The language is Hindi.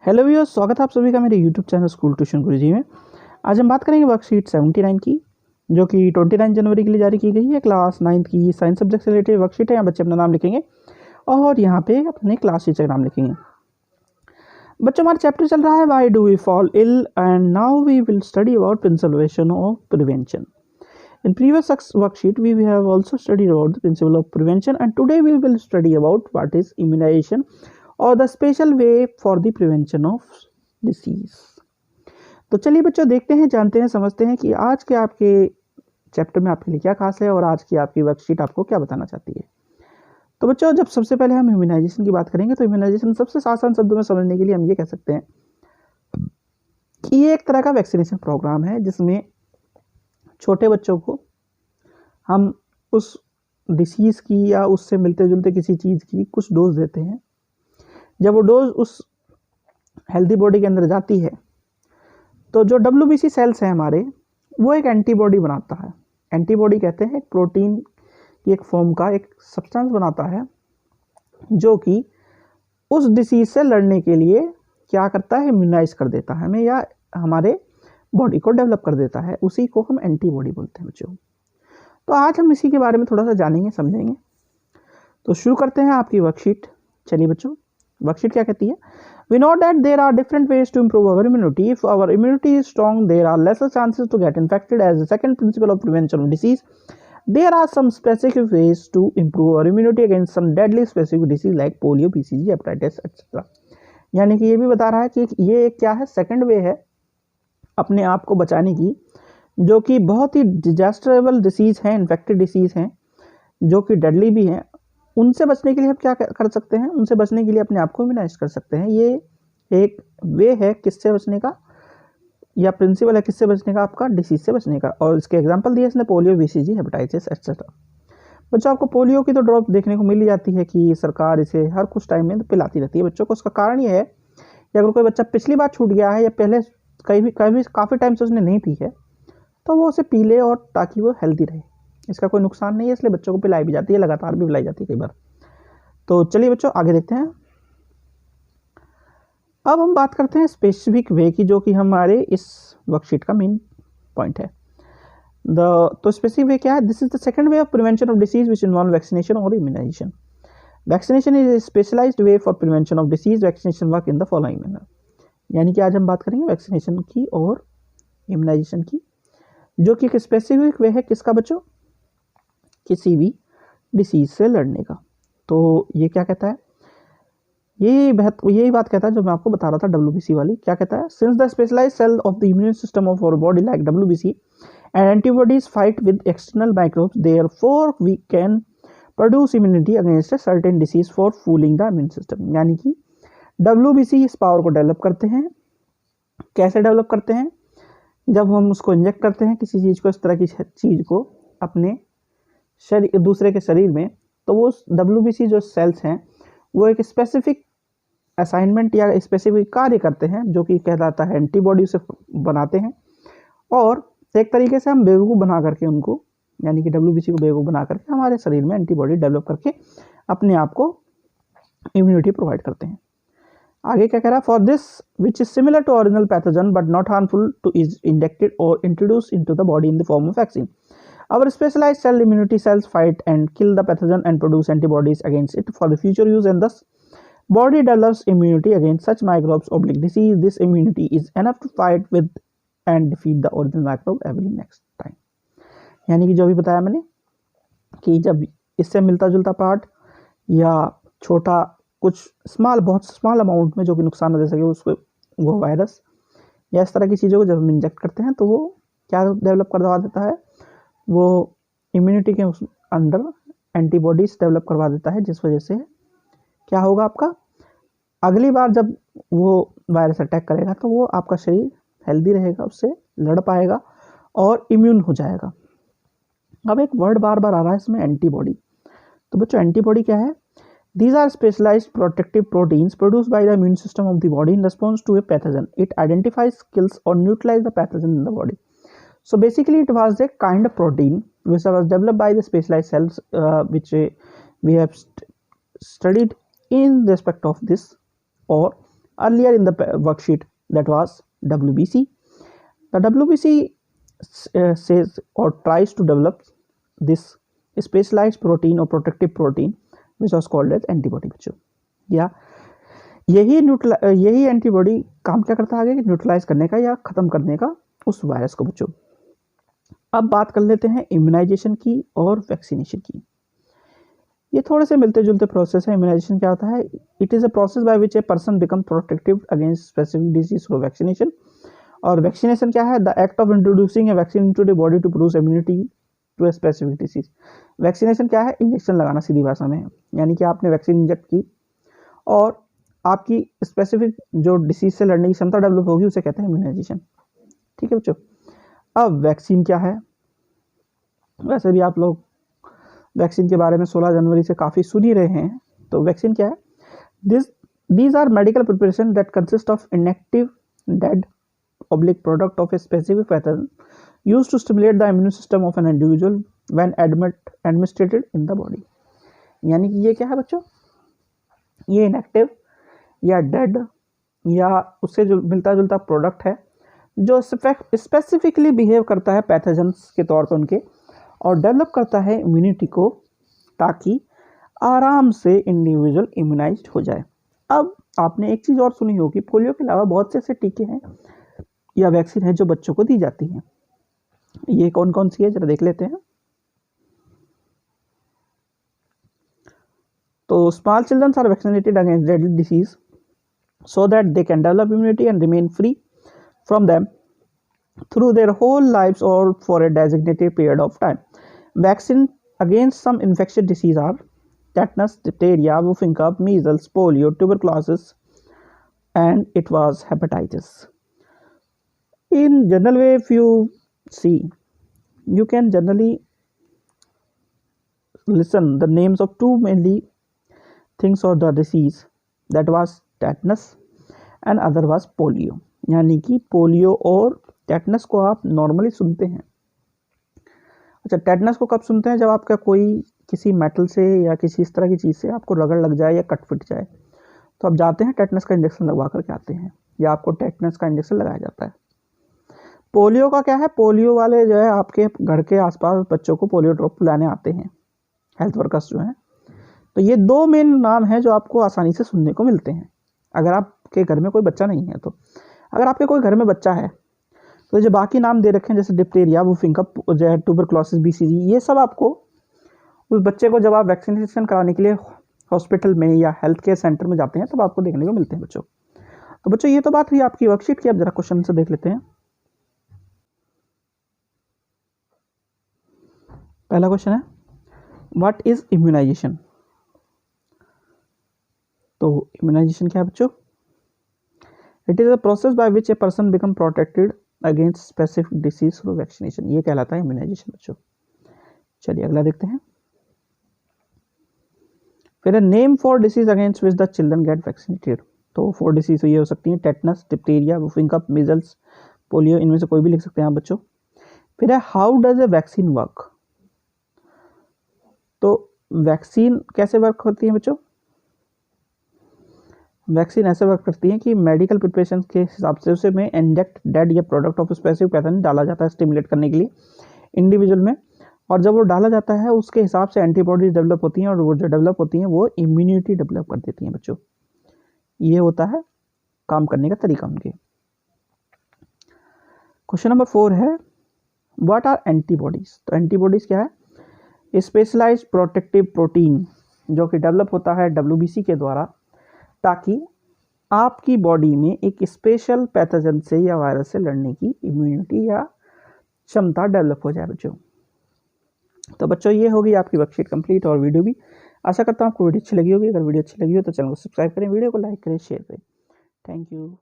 हेलो व्यूअर्स, स्वागत है आप सभी का मेरे यूट्यूब चैनल स्कूल ट्यूशन गुरुजी में। आज हम बात करेंगे वर्कशीट 79 की, जो कि 29 जनवरी के लिए जारी की गई है। क्लास 9th की साइंस सब्जेक्ट से रिलेटेड वर्कशीट है। यहाँ बच्चे अपना नाम लिखेंगे और यहाँ पे अपने क्लास टीचर का नाम लिखेंगे। बच्चों, हमारा चैप्टर चल रहा है why do we fall ill, and now we will study about principle of prevention. In previous worksheet, we have also studied about the principle of prevention, and today we will study about what is immunization or the special way for the prevention of disease. तो चलिए बच्चों, देखते हैं, जानते हैं, समझते हैं कि आज के आपके चैप्टर में आपके लिए क्या खास है और आज की आपकी वर्कशीट आपको क्या बताना चाहती है। तो बच्चों, जब सबसे पहले हम इम्यूनाइजेशन की बात करेंगे तो इम्यूनाइजेशन सबसे आसान शब्दों में समझने के लिए हम ये कह सकते हैं कि ये एक तरह का वैक्सीनेशन प्रोग्राम है जिसमें छोटे बच्चों को हम उस डिसीज़ की या उससे मिलते जुलते किसी चीज़ की कुछ डोज देते हैं। जब वो डोज उस हेल्दी बॉडी के अंदर जाती है तो जो WBC सेल्स हैं हमारे, वो एक एंटीबॉडी बनाता है। एंटीबॉडी कहते हैं प्रोटीन की एक फॉर्म का एक सब्सटेंस बनाता है जो कि उस डिसीज़ से लड़ने के लिए क्या करता है, इम्यूनाइज कर देता है हमें या हमारे बॉडी को डेवलप कर देता है। उसी को हम एंटीबॉडी बोलते हैं बच्चों। तो आज हम इसी के बारे में थोड़ा सा जानेंगे, समझेंगे। तो शुरू करते हैं आपकी वर्कशीट। चलिए बच्चों, वर्कशीट क्या कहती है। We know that there are different ways to improve our immunity. If our immunity is strong, there are lesser chances to get infected. As the second principle of prevention of disease, there are some specific ways to improve our immunity against some deadly specific disease like polio, BCG, hepatitis etcetera. यानी कि ये भी बता रहा है कि ये क्या है, सेकंड वे है अपने आप को बचाने की, जो कि बहुत ही डिजास्टरेबल डिसीज़ हैं, इन्फेक्टेड डिसीज़ हैं, जो कि डेडली भी हैं। उनसे बचने के लिए हम क्या कर सकते हैं, उनसे बचने के लिए अपने आप को इम्यूनाइज कर सकते हैं। ये एक वे है किससे बचने का, या प्रिंसिपल है किससे बचने का, आपका डिसीज से बचने का। और इसके एग्जांपल दिए इसने, पोलियो, BCG, हेपेटाइटिस एक्सेट्रा। बच्चों, आपको पोलियो की तो ड्रॉप देखने को मिल ही जाती है कि सरकार इसे हर कुछ टाइम में पिलाती रहती है बच्चों को। उसका कारण ये है कि अगर कोई बच्चा पिछली बार छूट गया है या पहले काफ़ी टाइम से उसने नहीं पी है, तो वो उसे पी ले, और ताकि वो हेल्दी रहे। इसका कोई नुकसान नहीं है, इसलिए बच्चों को पिलाई भी जाती है, लगातार भी पिलाई जाती है कई बार। तो चलिए बच्चों, आगे देखते हैं। अब हम बात करते हैं स्पेसिफिक वे की, जो कि हमारे इस वर्कशीट का मेन पॉइंट है। तो स्पेसिफिक वे क्या है। This is the second way of prevention of disease which involve vaccination और immunisation. Vaccination is a specialised way for prevention of disease. Vaccination work in the following manner. यानी कि आज हम बात करेंगे वैक्सीनेशन की और इम्यूनाइजेशन की, जो कि एक स्पेसिफिक वे है किसका बच्चों, किसी भी डिसीज से लड़ने का। तो ये क्या कहता है, यही बात कहता है जो मैं आपको बता रहा था WBC वाली। क्या कहता है, since the specialised cell of the immune system of our body like WBC and antibodies fight with external microbes, therefore we can produce immunity against a certain disease for fooling the immune system. यानी कि WBC इस पावर को डेवलप करते हैं। कैसे डेवलप करते हैं, जब हम उसको इंजेक्ट करते हैं किसी चीज़ को, इस तरह की चीज़ को अपने शरीर, दूसरे के शरीर में, तो वो WBC जो सेल्स हैं वो एक स्पेसिफिक असाइनमेंट या स्पेसिफिक कार्य करते हैं, जो कि कहलाता है एंटीबॉडी से बनाते हैं। और एक तरीके से हम बेवकूफ़ बना करके उनको, यानी कि WBC को बेवकूफ़ बना करके हमारे शरीर में एंटीबॉडी डेवलप करके अपने आप को इम्यूनिटी प्रोवाइड करते हैं। आगे क्या कह रहा है, for this which is similar to original pathogen but not harmful to is injected और introduce into the body in the form of vaccine. Our specialized cell immunity cells fight and kill the pathogen and produce antibodies against it for the future use, and thus body develops immunity against such microbes or disease. This immunity is enough to fight with and defeat the original microbe every next time. यानी कि जो भी बताया मैंने कि जब इससे मिलता जुलता पार्ट या छोटा कुछ बहुत स्मॉल अमाउंट में जो कि नुकसान न दे सके, उसको वो वायरस या इस तरह की चीज़ों को जब हम इंजेक्ट करते हैं तो वो क्या डेवलप करवा देता है, वो इम्यूनिटी के अंदर एंटीबॉडीज डेवलप करवा देता है, जिस वजह से क्या होगा, आपका अगली बार जब वो वायरस अटैक करेगा तो वो आपका शरीर हेल्दी रहेगा, उससे लड़ पाएगा और इम्यून हो जाएगा। अब एक वर्ड बार बार आ रहा है इसमें, एंटीबॉडी। तो बच्चों, एंटीबॉडी क्या है। These are specialized protective proteins produced by the immune system of the body in response to a pathogen. It identifies, kills, or neutralizes the pathogen in the body. So basically, it was a kind of protein which was developed by the specialized cells, which we have studied in respect of this, or earlier in the worksheet, that was WBC. The WBC says or tries to develop this specialized protein or protective protein which was called as antibody बच्चों। या यही एंटीबॉडी काम क्या करता है आगे, न्यूट्रलाइज करने का या ख़त्म करने का उस वायरस को बच्चों। अब बात कर लेते हैं इम्यूनाइजेशन की और वैक्सीनेशन की। ये थोड़े से मिलते जुलते प्रोसेस है। इम्यूनाइजेशन क्या होता है, it is a process by which a person become protective against specific disease through vaccination. और वैक्सीनेशन क्या है, the act of introducing a vaccine into the body to produce immunity to a specific disease. Vaccination क्या है, इंजेक्शन लगाना सीधी भाषा में, यानी कि आपने वैक्सीन इंजेक्ट की और आपकी स्पेसिफिक जो डिसीज से लड़ने की क्षमता डेवलप होगी उसे कहते हैं इम्यूनाइजेशन। ठीक है बच्चों। अब वैक्सीन क्या है, वैसे भी आप लोग वैक्सीन के बारे में 16 जनवरी से काफ़ी सुन ही रहे हैं। तो वैक्सीन क्या है, these are medical preparation that consist of inactive dead oblique product of a specific pathogen used to stimulate the immune system of an individual when administered in the body. यानी कि ये क्या है बच्चों, ये इनएक्टिव या डेड या उससे जो मिलता जुलता प्रोडक्ट है जो स्पेसिफिकली बिहेव करता है पैथोजेंस के तौर पर उनके, और डेवलप करता है इम्यूनिटी को ताकि आराम से इंडिविजुअल इम्यूनाइज्ड हो जाए। अब आपने एक चीज़ और सुनी होगी, पोलियो के अलावा बहुत से ऐसे टीके हैं या वैक्सीन है जो बच्चों को दी जाती हैं। ये कौन कौन सी है जरा देख लेते हैं। तो small children are vaccinated against deadly disease so that they can develop immunity and remain free from them through their whole lives or for a designated period of time. Vaccine against some infectious disease are tetanus, diphtheria, whooping cough, measles, polio, tuberculosis, and it was hepatitis. In general way, if you see, you can generally listen the names of two mainly things or the disease, that was tetanus and other was polio. यानी कि पोलियो और टेटनस को आप नॉर्मली सुनते हैं। अच्छा, टेटनस को कब सुनते हैं, जब आपका कोई किसी मेटल से या किसी इस तरह की चीज़ से आपको रगड़ लग जाए या कट फिट जाए तो आप जाते हैं टेटनस का इंजेक्शन लगवा करके आते हैं या आपको टेटनस का इंजेक्शन लगाया जाता है। पोलियो का क्या है, पोलियो वाले जो है आपके घर के आसपास बच्चों को पोलियो ड्रॉप पिलाने आते हैं हेल्थ वर्कर्स जो हैं। तो ये दो मेन नाम हैं जो आपको आसानी से सुनने को मिलते हैं अगर आपके घर में कोई बच्चा नहीं है। तो अगर आपके कोई घर में बच्चा है तो जो बाकी नाम दे रखे हैं जैसे डिप्थीरिया, वुफिंग कफ, जो है ट्यूबरक्लोसिस, बीसीजी, ये सब आपको उस बच्चे को जब आप वैक्सीनेशन कराने के लिए हॉस्पिटल में या हेल्थ केयर सेंटर में जाते हैं तब आपको देखने को मिलते हैं बच्चों। तो बच्चों ये तो बात हुई आपकी वर्कशीट की। अब जरा क्वेश्चन से देख लेते हैं। पहला क्वेश्चन है, व्हाट इज इम्यूनाइजेशन। तो इम्यूनाइजेशन क्या है बच्चों, it is a process by which a person become protected against specific disease through vaccination. ये कहलाता है इम्यूनाइजेशन बच्चों। चलिए अगला देखते हैं। फिर name for disease against which the children get vaccinated. तो 4 डिसीज ये हो सकती हैं, टेटनस, डिप्थीरिया, वुफिंग कफ, मीजल्स, पोलियो, इनमें से कोई भी लिख सकते हैं आप बच्चों। फिर है how does a vaccine work. तो वैक्सीन कैसे वर्क करती है बच्चों, वैक्सीन ऐसे वर्क करती है कि मेडिकल प्रिपरेशन के हिसाब से उसे में इंजेक्ट डेड या प्रोडक्ट ऑफ स्पेसिफिक पैथर्न डाला जाता है स्टिमुलेट करने के लिए इंडिविजुअल में, और जब वो डाला जाता है उसके हिसाब से एंटीबॉडीज डेवलप होती हैं और वो जो डेवलप होती हैं वो इम्यूनिटी डेवलप कर देती हैं बच्चों। ये होता है काम करने का तरीका उनके। क्वेश्चन नंबर 4 है, व्हाट आर एंटीबॉडीज। तो एंटीबॉडीज क्या है, स्पेशलाइज्ड प्रोटेक्टिव प्रोटीन जो कि डेवलप होता है WBC के द्वारा ताकि आपकी बॉडी में एक स्पेशल पैथोजन से या वायरस से लड़ने की इम्यूनिटी या क्षमता डेवलप हो जाए बच्चों। तो बच्चों ये होगी आपकी वर्कशीट कंप्लीट और वीडियो भी। आशा करता हूँ आपको वीडियो अच्छी लगी होगी। अगर वीडियो अच्छी लगी हो तो चैनल को सब्सक्राइब करें, वीडियो को लाइक करें, शेयर करें। Thank you.